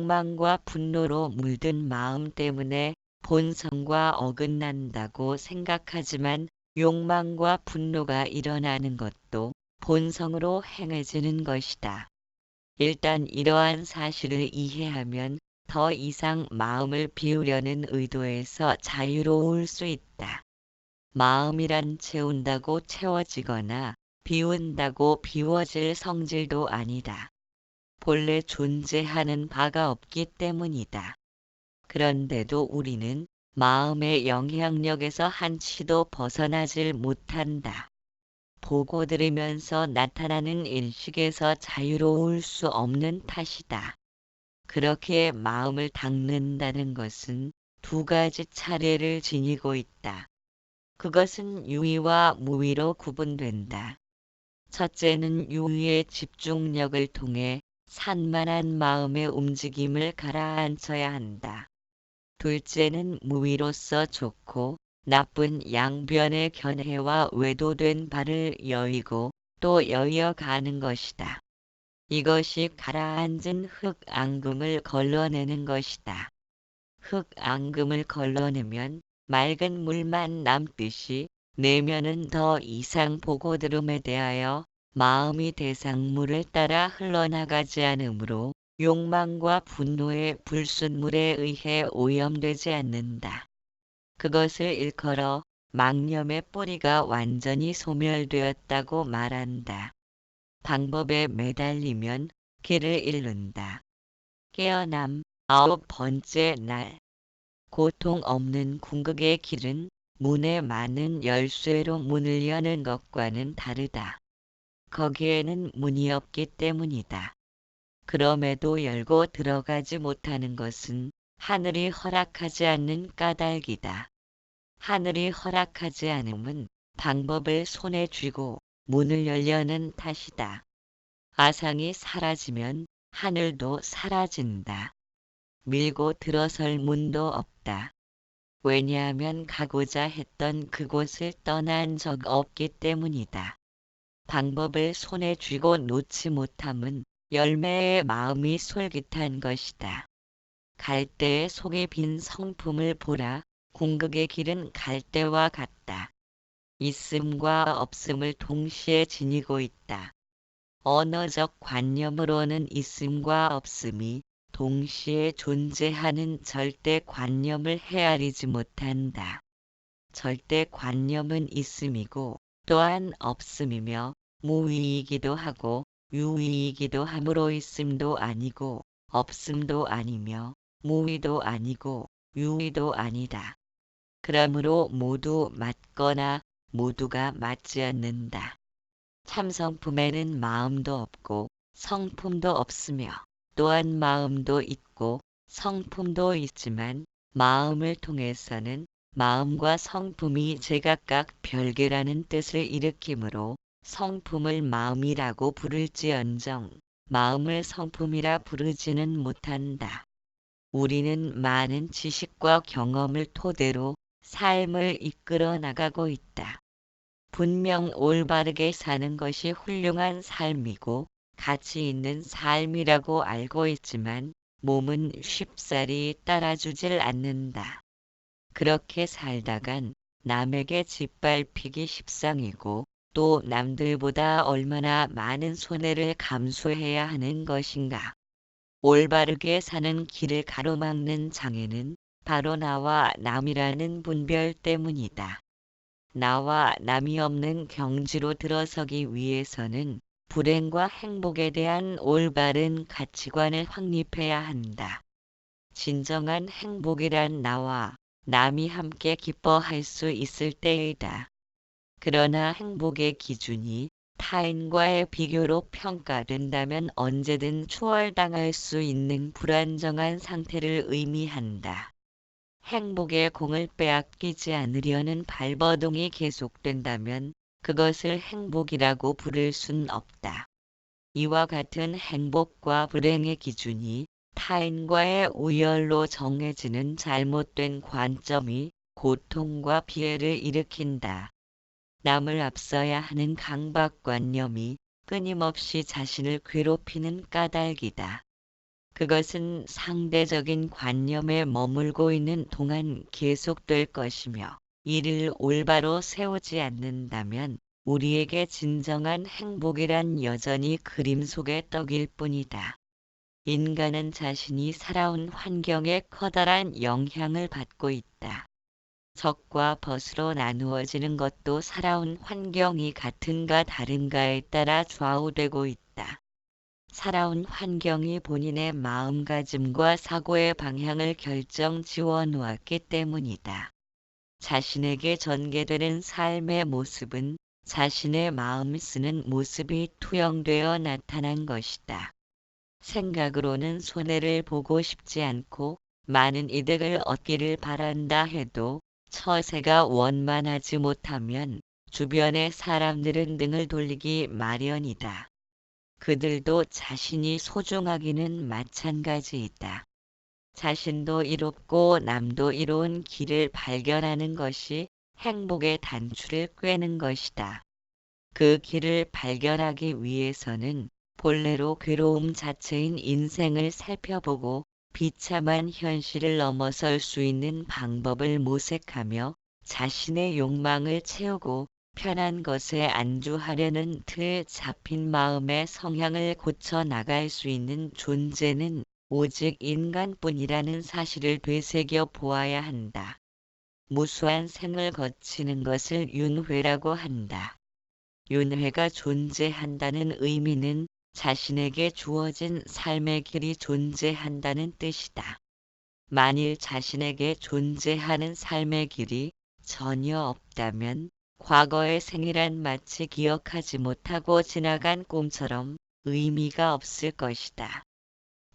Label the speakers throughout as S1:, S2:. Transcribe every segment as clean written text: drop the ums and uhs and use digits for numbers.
S1: 욕망과 분노로 물든 마음 때문에 본성과 어긋난다고 생각하지만 욕망과 분노가 일어나는 것도 본성으로 행해지는 것이다. 일단 이러한 사실을 이해하면 더 이상 마음을 비우려는 의도에서 자유로울 수 있다. 마음이란 채운다고 채워지거나 비운다고 비워질 성질도 아니다. 본래 존재하는 바가 없기 때문이다. 그런데도 우리는 마음의 영향력에서 한치도 벗어나질 못한다. 보고 들으면서 나타나는 일식에서 자유로울 수 없는 탓이다. 그렇게 마음을 닦는다는 것은 두 가지 차례를 지니고 있다. 그것은 유의와 무의로 구분된다. 첫째는 유의의 집중력을 통해 산만한 마음의 움직임을 가라앉혀야 한다. 둘째는 무의로서 좋고 나쁜 양변의 견해와 외도된 바를 여의고 또 여의어가는 것이다. 이것이 가라앉은 흙-앙금을 걸러내는 것이다. 흙-앙금을 걸러내면 맑은 물만 남듯이 내면은 더 이상 보고 들음에 대하여 마음이 대상물을 따라 흘러나가지 않으므로 욕망과 분노의 불순물에 의해 오염되지 않는다. 그것을 일컬어 망념의 뿌리가 완전히 소멸되었다고 말한다. 방법에 매달리면 길을 잃는다. 깨어남 9번째 날. 고통 없는 궁극의 길은 문에 많은 열쇠로 문을 여는 것과는 다르다. 거기에는 문이 없기 때문이다. 그럼에도 열고 들어가지 못하는 것은 하늘이 허락하지 않는 까닭이다. 하늘이 허락하지 않음은 방법을 손에 쥐고 문을 열려는 탓이다. 아상이 사라지면 하늘도 사라진다. 밀고 들어설 문도 없다. 왜냐하면 가고자 했던 그곳을 떠난 적 없기 때문이다. 방법을 손에 쥐고 놓지 못함은 열매의 마음이 솔깃한 것이다. 갈대의 속에 빈 성품을 보라. 궁극의 길은 갈대와 같다. 있음과 없음을 동시에 지니고 있다. 언어적 관념으로는 있음과 없음이 동시에 존재하는 절대 관념을 헤아리지 못한다. 절대 관념은 있음이고 또한 없음이며 무의이기도 하고 유의이기도 하므로 있음도 아니고 없음도 아니며 무의도 아니고 유의도 아니다. 그러므로 모두 맞거나 모두가 맞지 않는다. 참성품에는 마음도 없고 성품도 없으며 또한 마음도 있고 성품도 있지만 마음을 통해서는 마음과 성품이 제각각 별개라는 뜻을 일으키므로 성품을 마음이라고 부를지언정 마음을 성품이라 부르지는 못한다. 우리는 많은 지식과 경험을 토대로 삶을 이끌어 나가고 있다. 분명 올바르게 사는 것이 훌륭한 삶이고 가치 있는 삶이라고 알고 있지만 몸은 쉽사리 따라주질 않는다. 그렇게 살다간 남에게 짓밟히기 십상이고 또 남들보다 얼마나 많은 손해를 감수해야 하는 것인가. 올바르게 사는 길을 가로막는 장애는 바로 나와 남이라는 분별 때문이다. 나와 남이 없는 경지로 들어서기 위해서는 불행과 행복에 대한 올바른 가치관을 확립해야 한다. 진정한 행복이란 나와 남이 함께 기뻐할 수 있을 때이다. 그러나 행복의 기준이 타인과의 비교로 평가된다면 언제든 추월당할 수 있는 불안정한 상태를 의미한다. 행복의 공을 빼앗기지 않으려는 발버둥이 계속된다면 그것을 행복이라고 부를 순 없다. 이와 같은 행복과 불행의 기준이 타인과의 우열로 정해지는 잘못된 관점이 고통과 피해를 일으킨다. 남을 앞서야 하는 강박관념이 끊임없이 자신을 괴롭히는 까닭이다. 그것은 상대적인 관념에 머물고 있는 동안 계속될 것이며 이를 올바로 세우지 않는다면 우리에게 진정한 행복이란 여전히 그림 속의 떡일 뿐이다. 인간은 자신이 살아온 환경에 커다란 영향을 받고 있다. 적과 벗으로 나누어지는 것도 살아온 환경이 같은가 다른가에 따라 좌우되고 있다. 살아온 환경이 본인의 마음가짐과 사고의 방향을 결정 지어 놓았기 때문이다. 자신에게 전개되는 삶의 모습은 자신의 마음 쓰는 모습이 투영되어 나타난 것이다. 생각으로는 손해를 보고 싶지 않고 많은 이득을 얻기를 바란다 해도 처세가 원만하지 못하면 주변의 사람들은 등을 돌리기 마련이다. 그들도 자신이 소중하기는 마찬가지이다. 자신도 이롭고 남도 이로운 길을 발견하는 것이 행복의 단추를 꿰는 것이다. 그 길을 발견하기 위해서는 본래로 괴로움 자체인 인생을 살펴보고 비참한 현실을 넘어설 수 있는 방법을 모색하며 자신의 욕망을 채우고 편한 것에 안주하려는 틀에 잡힌 마음의 성향을 고쳐 나갈 수 있는 존재는 오직 인간뿐이라는 사실을 되새겨 보아야 한다. 무수한 생을 거치는 것을 윤회라고 한다. 윤회가 존재한다는 의미는 자신에게 주어진 삶의 길이 존재한다는 뜻이다. 만일 자신에게 존재하는 삶의 길이 전혀 없다면 과거의 생이란 마치 기억하지 못하고 지나간 꿈처럼 의미가 없을 것이다.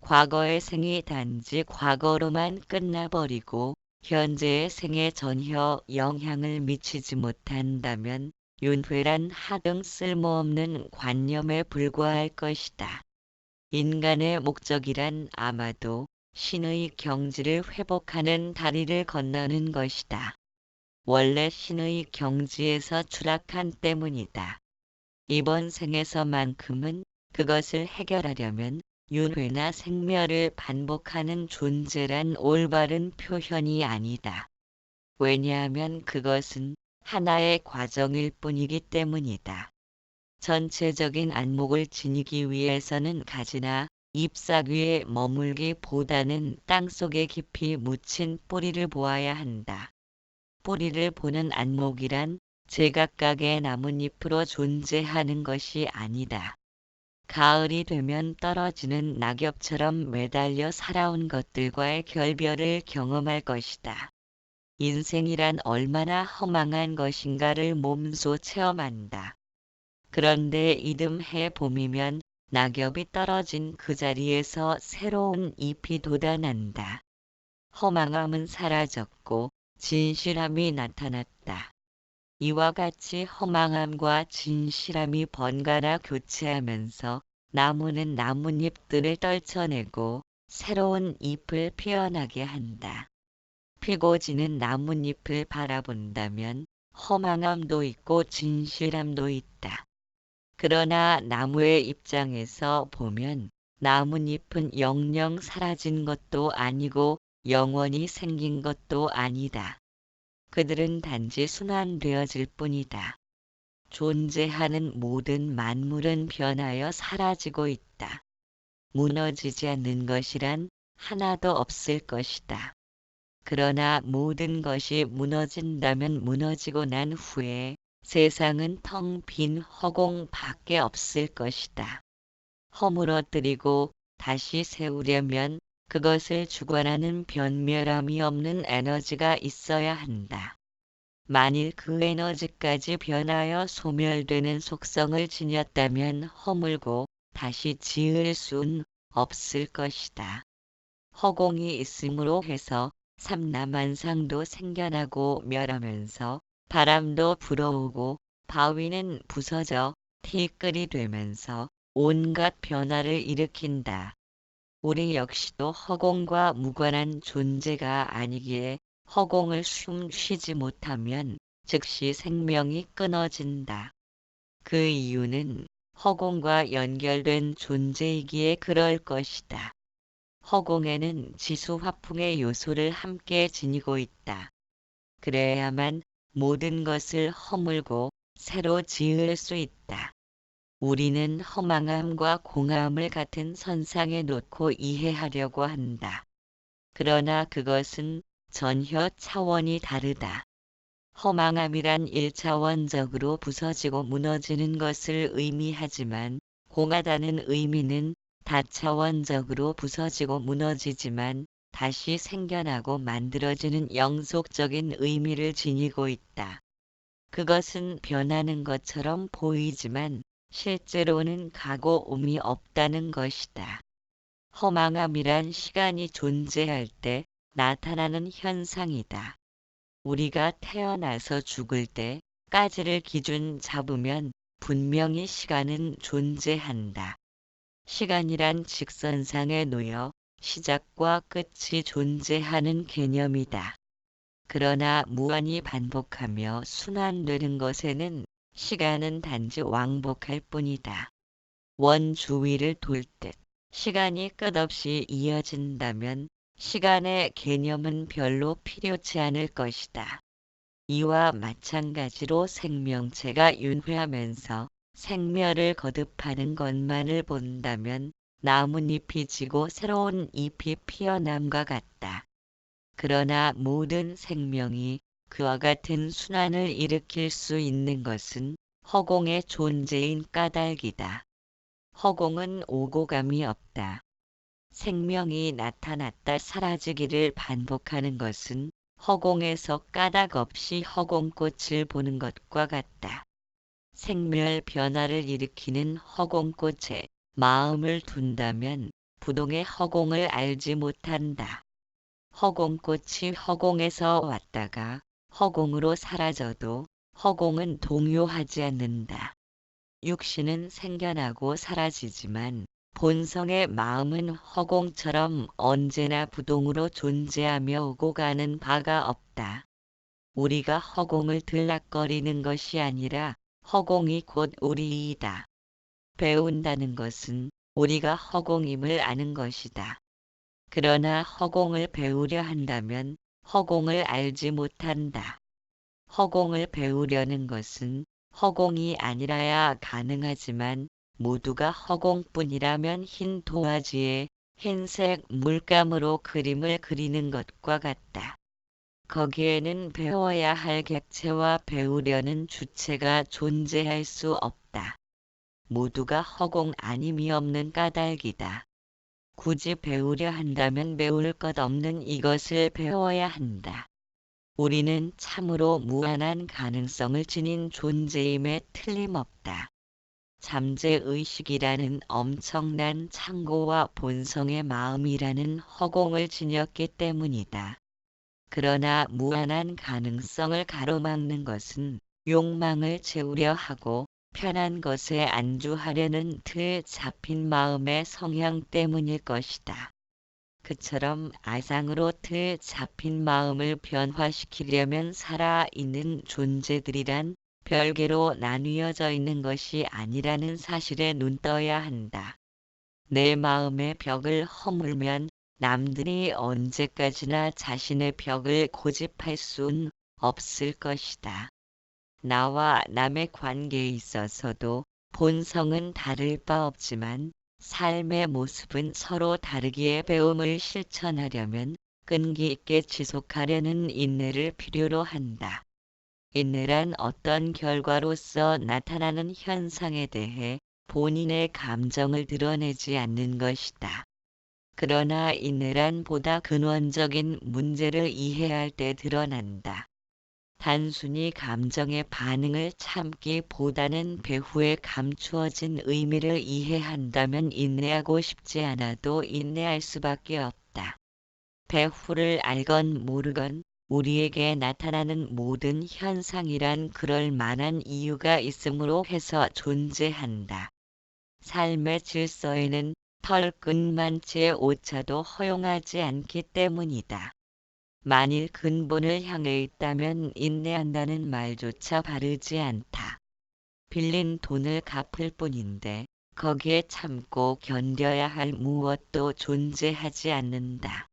S1: 과거의 생이 단지 과거로만 끝나버리고 현재의 생에 전혀 영향을 미치지 못한다면 윤회란 하등 쓸모없는 관념에 불과할 것이다. 인간의 목적이란 아마도 신의 경지를 회복하는 다리를 건너는 것이다. 원래 신의 경지에서 추락한 때문이다. 이번 생에서만큼은 그것을 해결하려면 윤회나 생멸을 반복하는 존재란 올바른 표현이 아니다. 왜냐하면 그것은 하나의 과정일 뿐이기 때문이다. 전체적인 안목을 지니기 위해서는 가지나 잎사귀 위에 머물기보다는 땅속에 깊이 묻힌 뿌리를 보아야 한다. 뿌리를 보는 안목이란 제각각의 나뭇잎으로 존재하는 것이 아니다. 가을이 되면 떨어지는 낙엽처럼 매달려 살아온 것들과의 결별을 경험할 것이다. 인생이란 얼마나 허망한 것인가를 몸소 체험한다. 그런데 이듬해 봄이면 낙엽이 떨어진 그 자리에서 새로운 잎이 돋아난다. 허망함은 사라졌고 진실함이 나타났다. 이와 같이 허망함과 진실함이 번갈아 교체하면서 나무는 나뭇잎들을 떨쳐내고 새로운 잎을 피어나게 한다. 피고 지는 나뭇잎을 바라본다면 허망함도 있고 진실함도 있다. 그러나 나무의 입장에서 보면 나뭇잎은 영영 사라진 것도 아니고 영원히 생긴 것도 아니다. 그들은 단지 순환되어질 뿐이다. 존재하는 모든 만물은 변하여 사라지고 있다. 무너지지 않는 것이란 하나도 없을 것이다. 그러나 모든 것이 무너진다면 무너지고 난 후에 세상은 텅 빈 허공밖에 없을 것이다. 허물어뜨리고 다시 세우려면 그것을 주관하는 변멸함이 없는 에너지가 있어야 한다. 만일 그 에너지까지 변하여 소멸되는 속성을 지녔다면 허물고 다시 지을 순 없을 것이다. 허공이 있음으로 해서 삼라만상도 생겨나고 멸하면서 바람도 불어오고 바위는 부서져 티끌이 되면서 온갖 변화를 일으킨다. 우리 역시도 허공과 무관한 존재가 아니기에 허공을 숨 쉬지 못하면 즉시 생명이 끊어진다. 그 이유는 허공과 연결된 존재이기에 그럴 것이다. 허공에는 지수 화풍의 요소를 함께 지니고 있다. 그래야만 모든 것을 허물고 새로 지을 수 있다. 우리는 허망함과 공허함을 같은 선상에 놓고 이해하려고 한다. 그러나 그것은 전혀 차원이 다르다. 허망함이란 1차원적으로 부서지고 무너지는 것을 의미하지만 공하다는 의미는 다차원적으로 부서지고 무너지지만 다시 생겨나고 만들어지는 영속적인 의미를 지니고 있다. 그것은 변하는 것처럼 보이지만 실제로는 가고 옴이 없다는 것이다. 허망함이란 시간이 존재할 때 나타나는 현상이다. 우리가 태어나서 죽을 때까지를 기준 잡으면 분명히 시간은 존재한다. 시간이란 직선상에 놓여 시작과 끝이 존재하는 개념이다. 그러나 무한히 반복하며 순환되는 것에는 시간은 단지 왕복할 뿐이다. 원 주위를 돌 듯 시간이 끝없이 이어진다면 시간의 개념은 별로 필요치 않을 것이다. 이와 마찬가지로 생명체가 윤회하면서 생멸을 거듭하는 것만을 본다면 나뭇잎이 지고 새로운 잎이 피어남과 같다. 그러나 모든 생명이 그와 같은 순환을 일으킬 수 있는 것은 허공의 존재인 까닭이다. 허공은 오고 감이 없다. 생명이 나타났다 사라지기를 반복하는 것은 허공에서 까닭 없이 허공꽃을 보는 것과 같다. 생멸 변화를 일으키는 허공꽃에 마음을 둔다면 부동의 허공을 알지 못한다. 허공꽃이 허공에서 왔다가 허공으로 사라져도 허공은 동요하지 않는다. 육신은 생겨나고 사라지지만 본성의 마음은 허공처럼 언제나 부동으로 존재하며 오고 가는 바가 없다. 우리가 허공을 들락거리는 것이 아니라 허공이 곧 우리이다. 배운다는 것은 우리가 허공임을 아는 것이다. 그러나 허공을 배우려 한다면 허공을 알지 못한다. 허공을 배우려는 것은 허공이 아니라야 가능하지만 모두가 허공뿐이라면 흰 도화지에 흰색 물감으로 그림을 그리는 것과 같다. 거기에는 배워야 할 객체와 배우려는 주체가 존재할 수 없다. 모두가 허공 아님이 없는 까닭이다. 굳이 배우려 한다면 배울 것 없는 이것을 배워야 한다. 우리는 참으로 무한한 가능성을 지닌 존재임에 틀림없다. 잠재의식이라는 엄청난 창고와 본성의 마음이라는 허공을 지녔기 때문이다. 그러나 무한한 가능성을 가로막는 것은 욕망을 채우려 하고 편한 것에 안주하려는 틀에 잡힌 마음의 성향 때문일 것이다. 그처럼 아상으로 틀에 잡힌 마음을 변화시키려면 살아있는 존재들이란 별개로 나뉘어져 있는 것이 아니라는 사실에 눈떠야 한다. 내 마음의 벽을 허물면 남들이 언제까지나 자신의 벽을 고집할 수는 없을 것이다. 나와 남의 관계에 있어서도 본성은 다를 바 없지만 삶의 모습은 서로 다르기에 배움을 실천하려면 끈기 있게 지속하려는 인내를 필요로 한다. 인내란 어떤 결과로서 나타나는 현상에 대해 본인의 감정을 드러내지 않는 것이다. 그러나 인내란 보다 근원적인 문제를 이해할 때 드러난다. 단순히 감정의 반응을 참기보다는 배후에 감추어진 의미를 이해한다면 인내하고 싶지 않아도 인내할 수밖에 없다. 배후를 알건 모르건 우리에게 나타나는 모든 현상이란 그럴 만한 이유가 있음으로 해서 존재한다. 삶의 질서에는 털끝만치의 오차도 허용하지 않기 때문이다. 만일 근본을 향해 있다면 인내한다는 말조차 바르지 않다. 빌린 돈을 갚을 뿐인데 거기에 참고 견뎌야 할 무엇도 존재하지 않는다.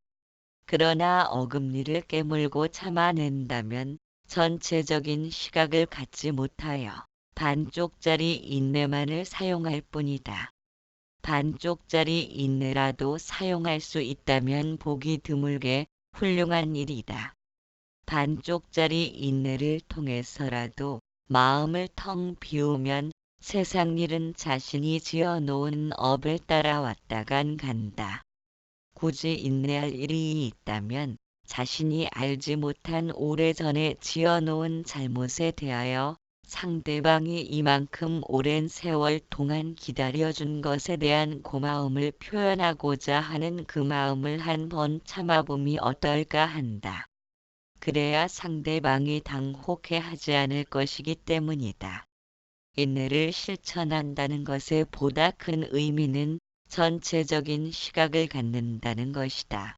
S1: 그러나 어금니를 깨물고 참아낸다면 전체적인 시각을 갖지 못하여 반쪽짜리 인내만을 사용할 뿐이다. 반쪽짜리 인내라도 사용할 수 있다면 보기 드물게 훌륭한 일이다. 반쪽짜리 인내를 통해서라도 마음을 텅 비우면 세상 일은 자신이 지어놓은 업을 따라왔다간 간다. 굳이 인내할 일이 있다면 자신이 알지 못한 오래전에 지어놓은 잘못에 대하여 상대방이 이만큼 오랜 세월 동안 기다려준 것에 대한 고마움을 표현하고자 하는 그 마음을 한번 참아봄이 어떨까 한다. 그래야 상대방이 당혹해하지 않을 것이기 때문이다. 인내를 실천한다는 것의 보다 큰 의미는 전체적인 시각을 갖는다는 것이다.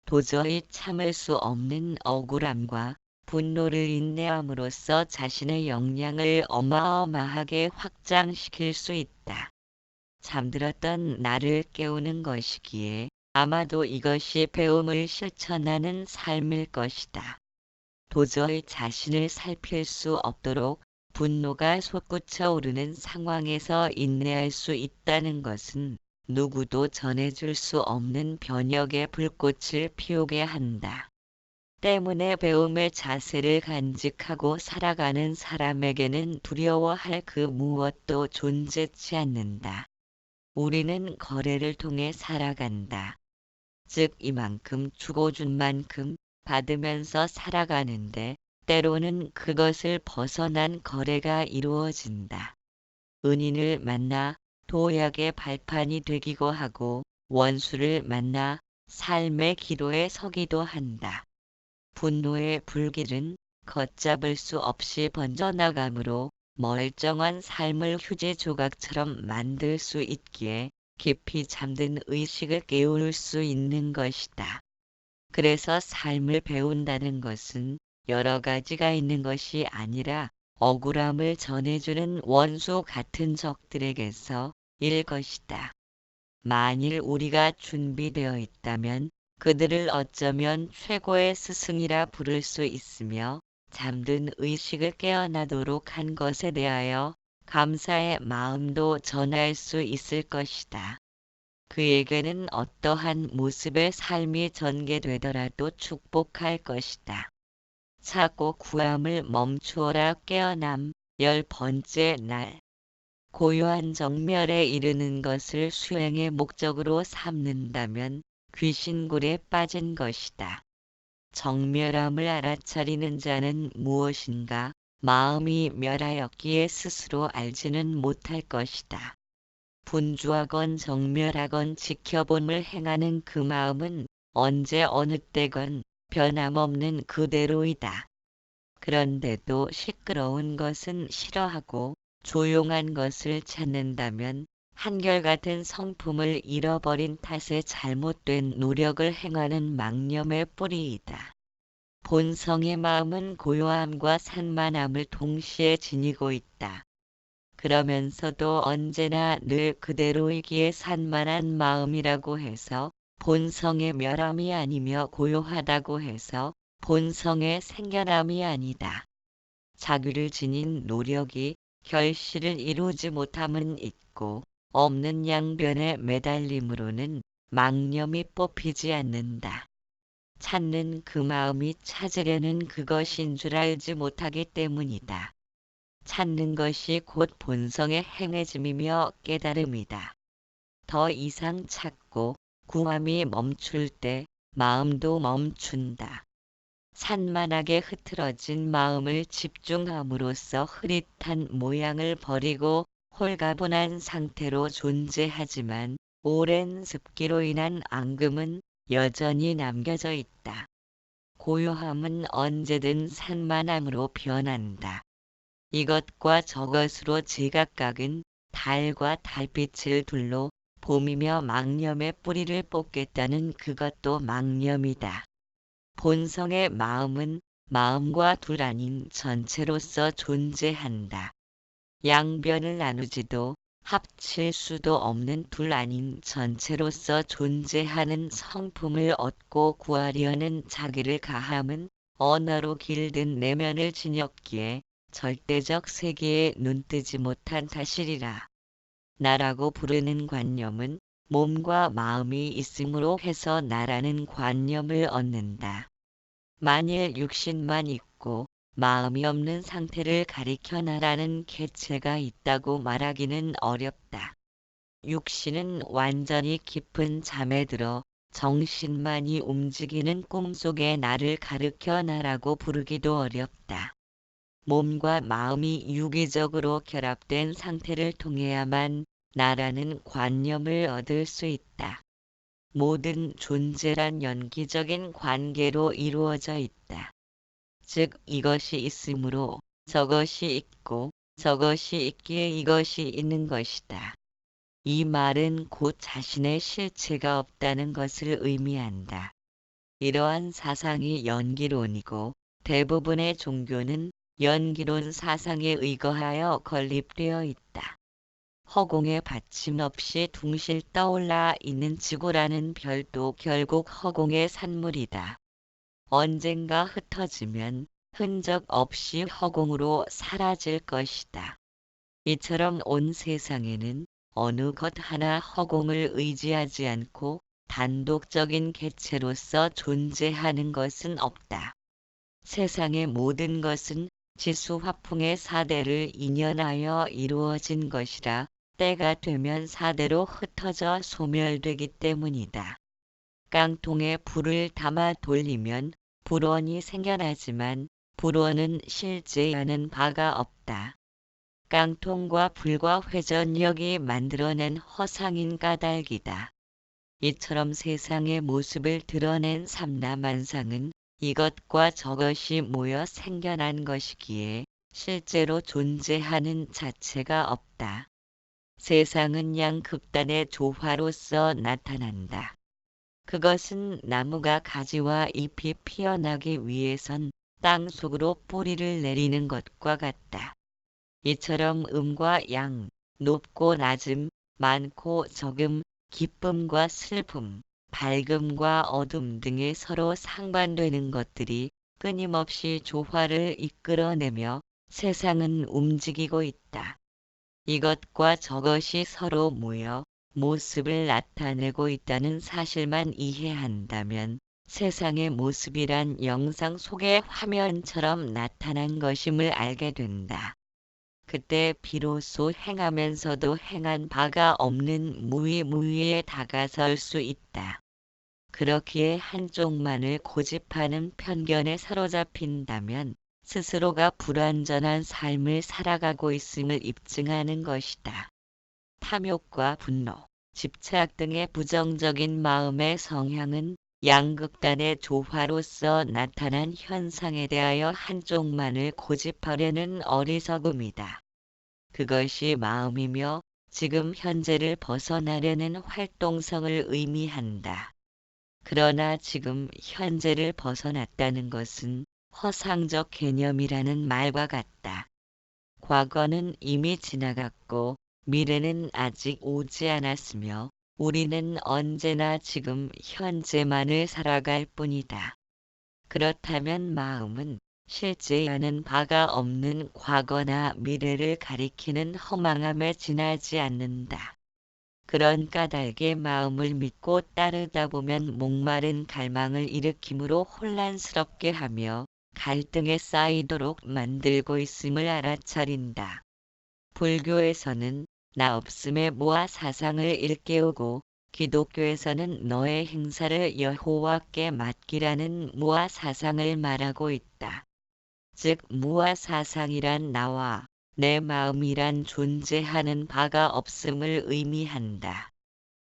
S1: 도저히 참을 수 없는 억울함과 분노를 인내함으로써 자신의 역량을 어마어마하게 확장시킬 수 있다. 잠들었던 나를 깨우는 것이기에 아마도 이것이 배움을 실천하는 삶일 것이다. 도저히 자신을 살필 수 없도록 분노가 솟구쳐 오르는 상황에서 인내할 수 있다는 것은 누구도 전해줄 수 없는 변혁의 불꽃을 피우게 한다. 때문에 배움의 자세를 간직하고 살아가는 사람에게는 두려워할 그 무엇도 존재치 않는다. 우리는 거래를 통해 살아간다. 즉 이만큼 주고 준 만큼 받으면서 살아가는데 때로는 그것을 벗어난 거래가 이루어진다. 은인을 만나 도약의 발판이 되기도 하고 원수를 만나 삶의 기로에 서기도 한다. 분노의 불길은 걷잡을 수 없이 번져나가므로 멀쩡한 삶을 휴지 조각처럼 만들 수 있기에 깊이 잠든 의식을 깨울 수 있는 것이다. 그래서 삶을 배운다는 것은 여러 가지가 있는 것이 아니라 억울함을 전해주는 원수 같은 적들에게서 일 것이다. 만일 우리가 준비되어 있다면 그들을 어쩌면 최고의 스승이라 부를 수 있으며 잠든 의식을 깨어나도록 한 것에 대하여 감사의 마음도 전할 수 있을 것이다. 그에게는 어떠한 모습의 삶이 전개되더라도 축복할 것이다. 자고 구함을 멈추어라 깨어남 10번째 날. 고요한 정멸에 이르는 것을 수행의 목적으로 삼는다면 귀신굴에 빠진 것이다. 정멸함을 알아차리는 자는 무엇인가 마음이 멸하였기에 스스로 알지는 못할 것이다. 분주하건 정멸하건 지켜봄을 행하는 그 마음은 언제 어느 때건 변함없는 그대로이다. 그런데도 시끄러운 것은 싫어하고 조용한 것을 찾는다면 한결같은 성품을 잃어버린 탓에 잘못된 노력을 행하는 망념의 뿌리이다. 본성의 마음은 고요함과 산만함을 동시에 지니고 있다. 그러면서도 언제나 늘 그대로이기에 산만한 마음이라고 해서 본성의 멸함이 아니며 고요하다고 해서 본성의 생겨남이 아니다. 자규를 지닌 노력이 결실을 이루지 못함은 있고 없는 양변에 매달림으로는 망념이 뽑히지 않는다. 찾는 그 마음이 찾으려는 그것인 줄 알지 못하기 때문이다. 찾는 것이 곧 본성의 행해짐이며 깨달음이다. 더 이상 찾고 구함이 멈출 때 마음도 멈춘다. 산만하게 흐트러진 마음을 집중함으로써 흐릿한 모양을 버리고 홀가분한 상태로 존재하지만 오랜 습기로 인한 앙금은 여전히 남겨져 있다. 고요함은 언제든 산만함으로 변한다. 이것과 저것으로 제각각은 달과 달빛을 둘로 봄이며 망념의 뿌리를 뽑겠다는 그것도 망념이다. 본성의 마음은 마음과 둘 아닌 전체로서 존재한다. 양변을 나누지도 합칠 수도 없는 둘 아닌 전체로서 존재하는 성품을 얻고 구하려는 자기를 가함은 언어로 길든 내면을 지녔기에 절대적 세계에 눈뜨지 못한 탓이리라. 나라고 부르는 관념은 몸과 마음이 있음으로 해서 나라는 관념을 얻는다. 만일 육신만 있고 마음이 없는 상태를 가리켜 나라는 객체가 있다고 말하기는 어렵다. 육신은 완전히 깊은 잠에 들어 정신만이 움직이는 꿈속의 나를 가르켜 나라고 부르기도 어렵다. 몸과 마음이 유기적으로 결합된 상태를 통해야만 나라는 관념을 얻을 수 있다. 모든 존재란 연기적인 관계로 이루어져 있다. 즉 이것이 있으므로 저것이 있고 저것이 있기에 이것이 있는 것이다. 이 말은 곧 자신의 실체가 없다는 것을 의미한다. 이러한 사상이 연기론이고 대부분의 종교는 연기론 사상에 의거하여 건립되어 있다. 허공에 받침 없이 둥실 떠올라 있는 지구라는 별도 결국 허공의 산물이다. 언젠가 흩어지면 흔적 없이 허공으로 사라질 것이다. 이처럼 온 세상에는 어느 것 하나 허공을 의지하지 않고 단독적인 객체로서 존재하는 것은 없다. 세상의 모든 것은 지수화풍의 사대를 인연하여 이루어진 것이라 때가 되면 사대로 흩어져 소멸되기 때문이다. 깡통에 불을 담아 돌리면 불원이 생겨나지만 불원은 실제하는 바가 없다. 깡통과 불과 회전력이 만들어낸 허상인 까닭이다. 이처럼 세상의 모습을 드러낸 삼라만상은 이것과 저것이 모여 생겨난 것이기에 실제로 존재하는 자체가 없다. 세상은 양극단의 조화로서 나타난다. 그것은 나무가 가지와 잎이 피어나기 위해선 땅 속으로 뿌리를 내리는 것과 같다. 이처럼 음과 양, 높고 낮음, 많고 적음, 기쁨과 슬픔, 밝음과 어둠 등의 서로 상반되는 것들이 끊임없이 조화를 이끌어내며 세상은 움직이고 있다. 이것과 저것이 서로 모여 모습을 나타내고 있다는 사실만 이해한다면 세상의 모습이란 영상 속의 화면처럼 나타난 것임을 알게 된다. 그때 비로소 행하면서도 행한 바가 없는 무의무의에 다가설 수 있다. 그렇기에 한쪽만을 고집하는 편견에 사로잡힌다면 스스로가 불완전한 삶을 살아가고 있음을 입증하는 것이다. 탐욕과 분노, 집착 등의 부정적인 마음의 성향은 양극단의 조화로서 나타난 현상에 대하여 한쪽만을 고집하려는 어리석음이다. 그것이 마음이며 지금 현재를 벗어나려는 활동성을 의미한다. 그러나 지금 현재를 벗어났다는 것은 허상적 개념이라는 말과 같다. 과거는 이미 지나갔고 미래는 아직 오지 않았으며 우리는 언제나 지금 현재만을 살아갈 뿐이다. 그렇다면 마음은 실제하는 바가 없는 과거나 미래를 가리키는 허망함에 지나지 않는다. 그런 까닭에 마음을 믿고 따르다 보면 목마른 갈망을 일으키므로 혼란스럽게 하며 갈등에 쌓이도록 만들고 있음을 알아차린다. 불교에서는 나 없음의 무아 사상을 일깨우고 기독교에서는 너의 행사를 여호와께 맡기라는 무아 사상을 말하고 있다. 즉 무아 사상이란 나와 내 마음이란 존재하는 바가 없음을 의미한다.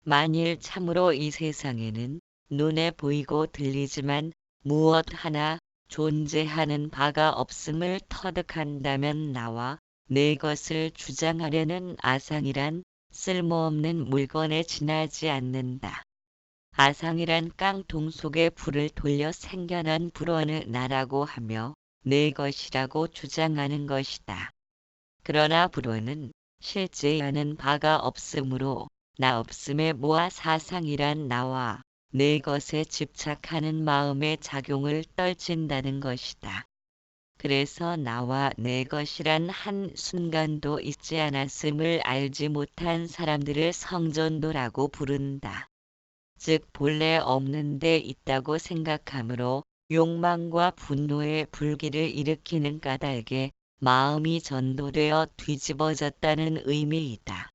S1: 만일 참으로 이 세상에는 눈에 보이고 들리지만 무엇 하나 존재하는 바가 없음을 터득한다면 나와 내 것을 주장하려는 아상이란 쓸모없는 물건에 지나지 않는다. 아상이란 깡통 속에 불을 돌려 생겨난 불원을 나라고 하며 내 것이라고 주장하는 것이다. 그러나 불원은 실제 아는 바가 없으므로 나 없음의 모아 사상이란 나와 내 것에 집착하는 마음의 작용을 떨친다는 것이다. 그래서 나와 내 것이란 한 순간도 있지 않았음을 알지 못한 사람들을 성전도라고 부른다. 즉 본래 없는 데 있다고 생각하므로 욕망과 분노의 불길을 일으키는 까닭에 마음이 전도되어 뒤집어졌다는 의미이다.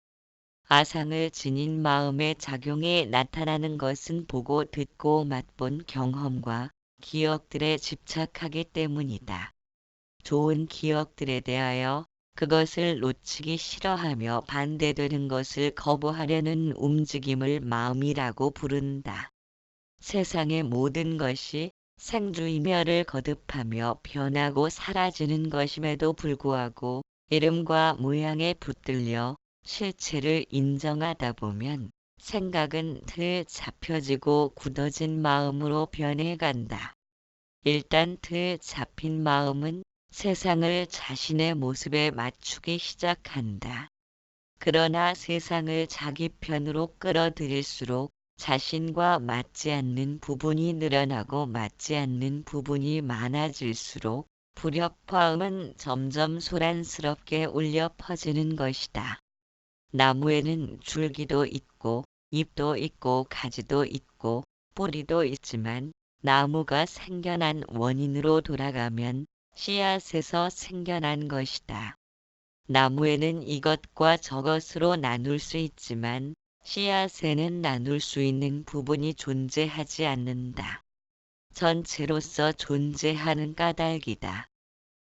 S1: 아상을 지닌 마음의 작용이 나타나는 것은 보고 듣고 맛본 경험과 기억들에 집착하기 때문이다. 좋은 기억들에 대하여 그것을 놓치기 싫어하며 반대되는 것을 거부하려는 움직임을 마음이라고 부른다. 세상의 모든 것이 생주이멸을 거듭하며 변하고 사라지는 것임에도 불구하고 이름과 모양에 붙들려 실체를 인정하다 보면 생각은 들 잡혀지고 굳어진 마음으로 변해간다. 일단 들 잡힌 마음은 세상을 자신의 모습에 맞추기 시작한다. 그러나 세상을 자기 편으로 끌어들일수록 자신과 맞지 않는 부분이 늘어나고 맞지 않는 부분이 많아질수록 불협화음은 점점 소란스럽게 울려 퍼지는 것이다. 나무에는 줄기도 있고 잎도 있고 가지도 있고 뿌리도 있지만 나무가 생겨난 원인으로 돌아가면 씨앗에서 생겨난 것이다. 나무에는 이것과 저것으로 나눌 수 있지만 씨앗에는 나눌 수 있는 부분이 존재하지 않는다. 전체로서 존재하는 까닭이다.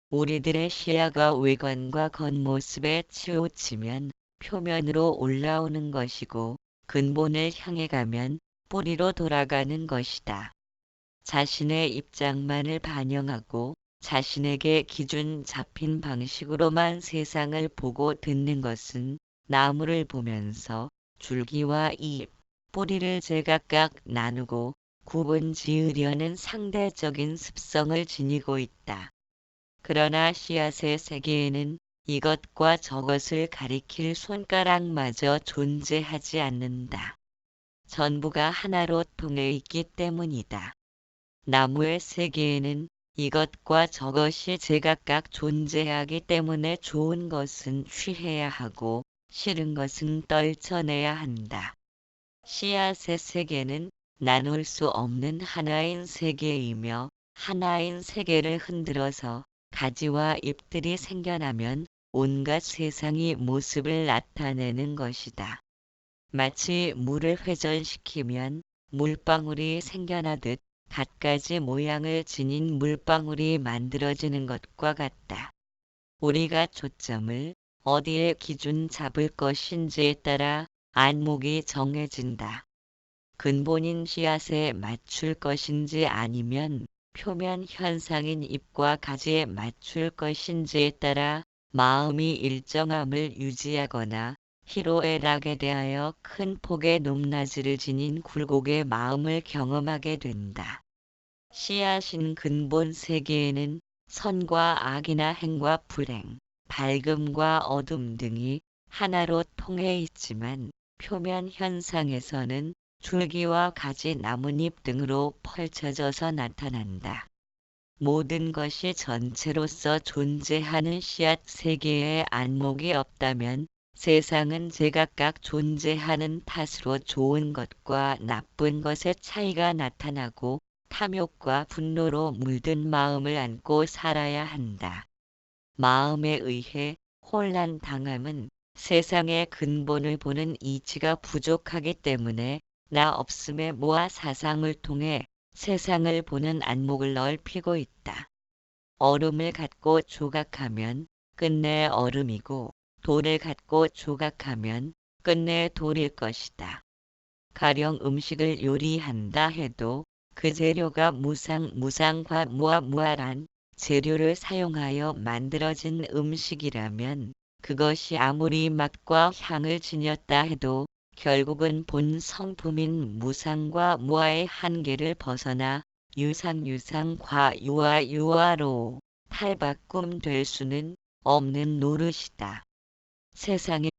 S1: 우리들의 시야가 외관과 겉모습에 치우치면 표면으로 올라오는 것이고 근본을 향해 가면 뿌리로 돌아가는 것이다. 자신의 입장만을 반영하고 자신에게 기준 잡힌 방식으로만 세상을 보고 듣는 것은 나무를 보면서 줄기와 잎, 뿌리를 제각각 나누고 구분 지으려는 상대적인 습성을 지니고 있다. 그러나 씨앗의 세계에는 이것과 저것을 가리킬 손가락마저 존재하지 않는다. 전부가 하나로 통해 있기 때문이다. 나무의 세계에는 이것과 저것이 제각각 존재하기 때문에 좋은 것은 취해야 하고 싫은 것은 떨쳐내야 한다. 씨앗의 세계는 나눌 수 없는 하나인 세계이며 하나인 세계를 흔들어서 가지와 잎들이 생겨나면 온갖 세상이 모습을 나타내는 것이다. 마치 물을 회전시키면 물방울이 생겨나듯 갖가지 모양을 지닌 물방울이 만들어지는 것과 같다. 우리가 초점을 어디에 기준 잡을 것인지에 따라 안목이 정해진다. 근본인 씨앗에 맞출 것인지 아니면 표면 현상인 잎과 가지에 맞출 것인지에 따라 마음이 일정함을 유지하거나 희로애락에 대하여 큰 폭의 높낮이를 지닌 굴곡의 마음을 경험하게 된다. 씨앗인 근본 세계에는 선과 악이나 행과 불행, 밝음과 어둠 등이 하나로 통해 있지만 표면 현상에서는 줄기와 가지, 나뭇잎 등으로 펼쳐져서 나타난다. 모든 것이 전체로서 존재하는 씨앗 세계에 안목이 없다면 세상은 제각각 존재하는 탓으로 좋은 것과 나쁜 것의 차이가 나타나고 탐욕과 분노로 물든 마음을 안고 살아야 한다. 마음에 의해 혼란당함은 세상의 근본을 보는 이치가 부족하기 때문에 나 없음의 모아 사상을 통해 세상을 보는 안목을 넓히고 있다. 얼음을 갖고 조각하면 끝내 얼음이고 돌을 갖고 조각하면 끝내 돌일 것이다. 가령 음식을 요리한다 해도 그 재료가 무상과 무아무아란 재료를 사용하여 만들어진 음식이라면 그것이 아무리 맛과 향을 지녔다 해도 결국은 본 성품인 무상과 무아의 한계를 벗어나 유상과 유아로 탈바꿈 될 수는 없는 노릇이다. 세상에